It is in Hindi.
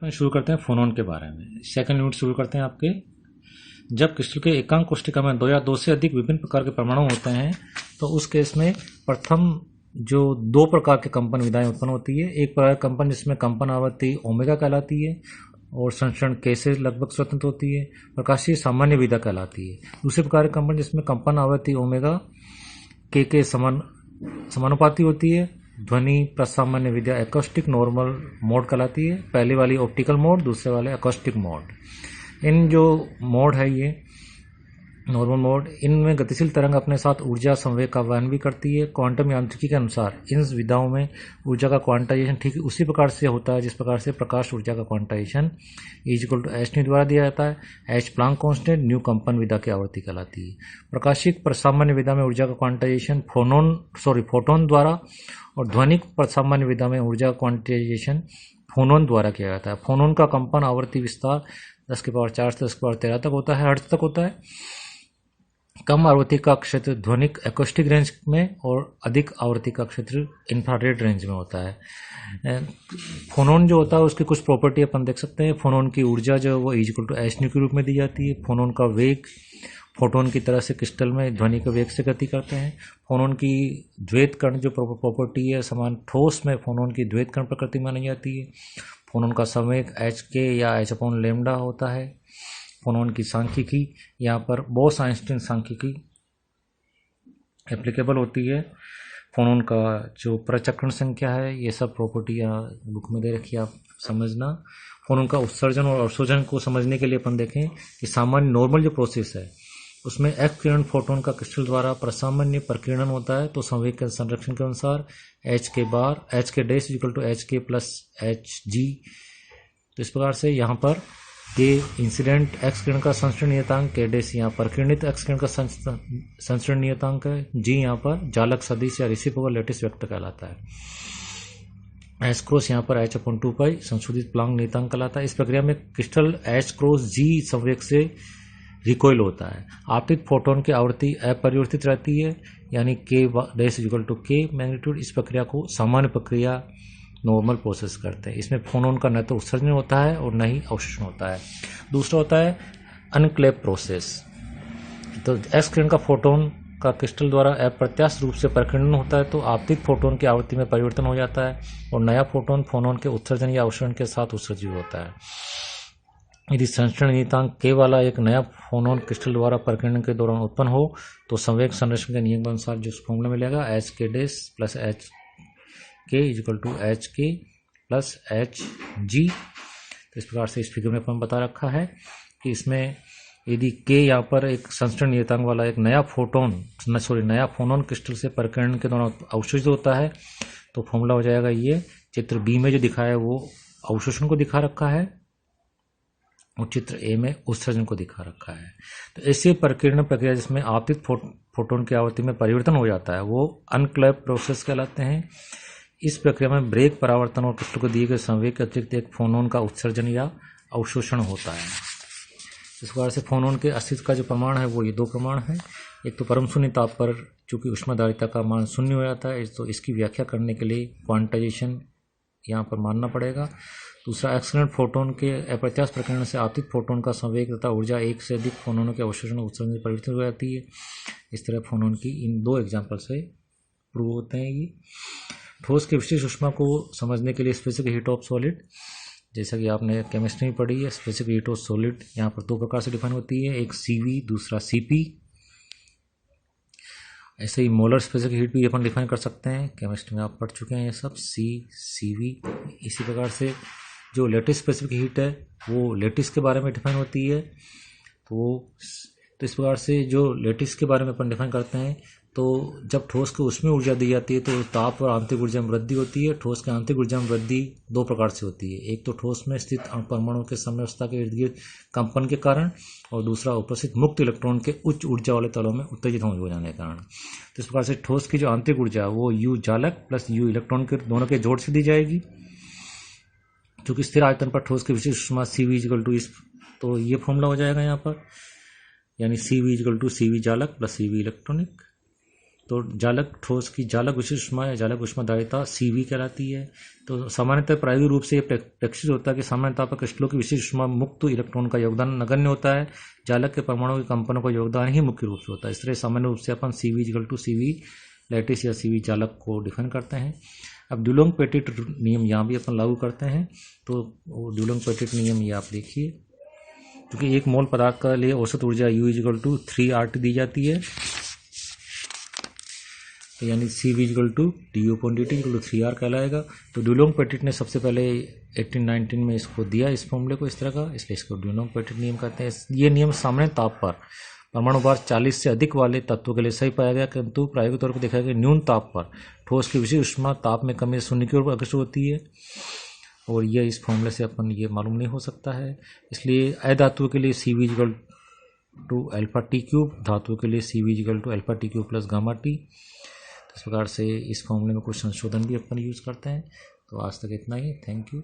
शुरू करते हैं फोनॉन के बारे में। सेकंड यूनिट शुरू करते हैं आपके। जब क्रिस्टल के एकांक कोष्ठिका में दो या दो से अधिक विभिन्न प्रकार के परमाणु होते हैं तो उस केस में प्रथम जो दो प्रकार के कंपन विधाएं उत्पन्न होती है। एक प्रकार कंपन जिसमें कंपन आवृत्ति ओमेगा कहलाती है और संचरण के से लगभग स्वतंत्र होती है, प्रकाशीय सामान्य विधा कहलाती है। दूसरे प्रकार कंपन जिसमें कंपन आवृत्ति ओमेगा के समानुपाती होती है, ध्वनि प्रसामान्य विधा एकॉस्टिक नॉर्मल मोड कहलाती है। पहले वाली ऑप्टिकल मोड, दूसरे वाले एकॉस्टिक मोड। इन जो मोड है ये नॉर्मल मोड, इनमें गतिशील तरंग अपने साथ ऊर्जा संवेग का वहन भी करती है। क्वांटम यांत्रिकी के अनुसार इन विधाओं में ऊर्जा का क्वांटाइजेशन ठीक उसी प्रकार से होता है जिस प्रकार से प्रकाश ऊर्जा का क्वांटाइजेशन E=h द्वारा दिया जाता है। एच प्लांक कांस्टेंट न्यू कंपन विधा की आवृत्ति कहलाती है। प्रकाशिक प्रसामान्य विधा में ऊर्जा का क्वांटाइजेशन फोटोन द्वारा और ध्वनिक प्रसामान्य विधा में ऊर्जा का क्वांटाइजेशन फोनोन द्वारा किया जाता है। फोनोन का कंपन आवृत्ति विस्तार 10⁴ से 10⁻13 तक होता है, हर्ट्ज तक होता है। कम आवृत्ति का क्षेत्र ध्वनिक एकॉस्टिक रेंज में और अधिक आवृत्ति का क्षेत्र इंफ्रारेड रेंज में होता है। फोनोन जो होता है उसकी कुछ प्रॉपर्टी अपन देख सकते हैं। फोनोन की ऊर्जा जो है वो E=h के रूप में दी जाती है। फोनोन का वेग फोटोन की तरह से क्रिस्टल में ध्वनि के वेग से गति करते हैं। फोनोन की द्वैत कण जो प्रॉपर्टी है समान ठोस में फोनोन की द्वैत कण प्रकृति मानी जाती है। फोनोन का संवेग hk या h/λ होता है। फोनोन की सांख्यिकी, यहाँ पर बोस आइंस्टीन सांख्यिकी एप्लीकेबल होती है। फोनोन का जो प्रचक्रण संख्या है, ये सब प्रॉपर्टी यहाँ बुक में दे रखी है, आप समझना। फोनोन का उत्सर्जन और अवशोषण को समझने के लिए अपन देखें कि सामान्य नॉर्मल जो प्रोसेस है उसमें एक्स किरण फोटोन का क्रिस्टल द्वारा प्रसामान्य प्रकीर्णन होता है। तो संवेग के संरक्षण के अनुसार hk=hk+hg। तो इस प्रकार से यहाँ पर के इंसिडेंट एक्स किरण का संचरण नियतांक, के डैश यहाँ पर किरणित एक्स किरण का संचरण नियतांक है, जी यहाँ पर जालक सदिश या रिसिप्रोकल लैटिस वेक्टर कहलाता है। एच क्रॉस यहाँ पर h/2π संशोधित प्लांक नियतांक कहलाता है। इस प्रक्रिया में क्रिस्टल h×g संवेग से रिकॉइल होता है। आपतित फोटोन की आवृत्ति अपरिवर्तित रहती है, यानी k⁻k मैग्नीट्यूड। इस प्रक्रिया को सामान्य प्रक्रिया नॉर्मल प्रोसेस करते हैं। इसमें फोनोन का न तो उत्सर्जन होता है और न ही अवशोषण होता है। दूसरा होता है अनक्लेप प्रोसेस। तो एक्स किरण का फोटोन का क्रिस्टल द्वारा अप्रत्याशित रूप से प्रकीर्णन होता है तो आपतित फोटोन की आवृत्ति में परिवर्तन हो जाता है और नया फोटोन फोनोन के उत्सर्जन या अवशोषण के साथ उत्सर्जित होता है। यदि संचरण नियतांक k वाला एक नया फोनोन क्रिस्टल द्वारा प्रकीर्णन के दौरान उत्पन्न हो तो संवेग संरक्षण के नियम के अनुसार जो फॉर्मूला मिलेगा hk+hk =hk+hg। तो इस प्रकार से इस फिगर में अपन बता रखा है कि इसमें यदि k यहाँ पर एक संचरण नियतांक वाला एक नया फोनोन क्रिस्टल से प्रकीर्णन के दौरान अवशोषित होता है तो फॉर्मूला हो जाएगा ये। चित्र बी में जो दिखाया है वो अवशोषण को दिखा रखा है और चित्र ए में उत्सर्जन को दिखा रखा है। तो ऐसे प्रकीर्णन प्रक्रिया जिसमें आपतित फोटोन की आवृत्ति में परिवर्तन हो जाता है वो अनक्लैप प्रोसेस कहलाते हैं। इस प्रक्रिया में ब्रेक परावर्तन और क्रिस्टल को दिए गए संवेग के अतिरिक्त एक फोनोन का उत्सर्जन या अवशोषण होता है। इस प्रकार से फोनोन के अस्तित्व का जो प्रमाण है वो ये दो प्रमाण है। एक तो परम शून्य ताप पर चूंकि ऊष्माधारिता का मान शून्य हो जाता है तो इसकी व्याख्या करने के लिए क्वांटाइजेशन यहाँ पर मानना पड़ेगा। दूसरा एक्सकिरण फोटोन के अप्रत्याशित प्रकीर्णन से आपतित फोटोन का संवेग तथा ऊर्जा एक से अधिक फोनोनों के अवशोषण उत्सर्जन में परिवर्तित हो जाती है। इस तरह फोनोन की इन दो एग्जाम्पल से प्रूव होते हैं। ये ठोस की विशिष्ट ऊष्मा को समझने के लिए स्पेसिफिक हीट ऑफ सॉलिड, जैसा कि आपने केमिस्ट्री में पढ़ी है, स्पेसिफिक हीट ऑफ सॉलिड यहाँ पर दो प्रकार से डिफाइन होती है, एक CV दूसरा CP। ऐसे ही मोलर स्पेसिफिक हीट भी अपन डिफाइन कर सकते हैं, केमिस्ट्री में आप पढ़ चुके हैं ये सब, CV। इसी प्रकार से जो लेटिस स्पेसिफिक हीट है वो लेटिस के बारे में डिफाइन होती है। तो इस प्रकार से जो लेटिस के बारे में अपन डिफाइन करते हैं तो जब ठोस को उसमें ऊर्जा दी जाती है तो ताप और आंतरिक ऊर्जा में वृद्धि होती है। ठोस के आंतरिक ऊर्जा में वृद्धि दो प्रकार से होती है, एक तो ठोस में स्थित परमाणु के समवस्था के इर्द गिर्द कंपन के कारण और दूसरा उपस्थित मुक्त इलेक्ट्रॉन के उच्च ऊर्जा वाले तलों में उत्तेजित हो जाने के कारण। तो इस प्रकार से ठोस की जो आंतरिक ऊर्जा है वो U चालक प्लस U इलेक्ट्रॉन के दोनों के जोड़ से दी जाएगी। चूंकि स्थिर आयतन पर ठोस की विशिष्ट ऊष्मा CV इस, तो ये फॉर्मूला हो जाएगा यहाँ पर, यानी CV CV चालक प्लस CV इलेक्ट्रॉनिक। तो जालक ठोस की जालक विशिष्ट ऊष्मा या जालक ऊष्माधारिता CV कहलाती है। तो सामान्यतः प्रायोगिक रूप से ये प्रक्षिप्त होता है कि सामान्यतः पर क्रिस्टलों की विशिष्ट ऊष्मा मुक्त इलेक्ट्रॉन का योगदान नगण्य होता है, जालक के परमाणु के कंपनों का योगदान ही मुख्य रूप से होता है। इस तरह सामान्य रूप से अपन CV लैटिस या CV जालक को डिफाइन करते हैं। अब ड्यूलोंग पेटिट नियम यहाँ भी अपन लागू करते हैं। तो ड्यूलोंग पेटिट नियम ये आप देखिए, क्योंकि एक मोल पदार्थ का लिए औसत ऊर्जा U = 3RT दी जाती है, तो यानी CV = dU/dt = 3R कहलाएगा। तो ड्यूलोंग पेटिट ने सबसे पहले 1819 में इसको दिया, इस फॉर्मूले को इस तरह का, इसलिए इसको ड्यूलोंग पेटिट नियम कहते हैं। ये नियम सामान्य ताप पर परमाणु भार 40 से अधिक वाले तत्वों के लिए सही पाया गया, किंतु प्रायोगिक तौर पर देखा गया न्यून ताप पर ठोस की विशिष्ट ऊष्मा ताप में कमी से शून्य की ओर अग्रसर होती है, और यह इस फॉर्मूले से अपन ये मालूम नहीं हो सकता है। इसलिए अधातुओं के लिए CV = αT³, धातुओं के लिए CV = αT³ + γT। इस प्रकार से इस फॉर्मूले में कुछ संशोधन भी अपन यूज़ करते हैं। तो आज तक इतना ही, थैंक यू।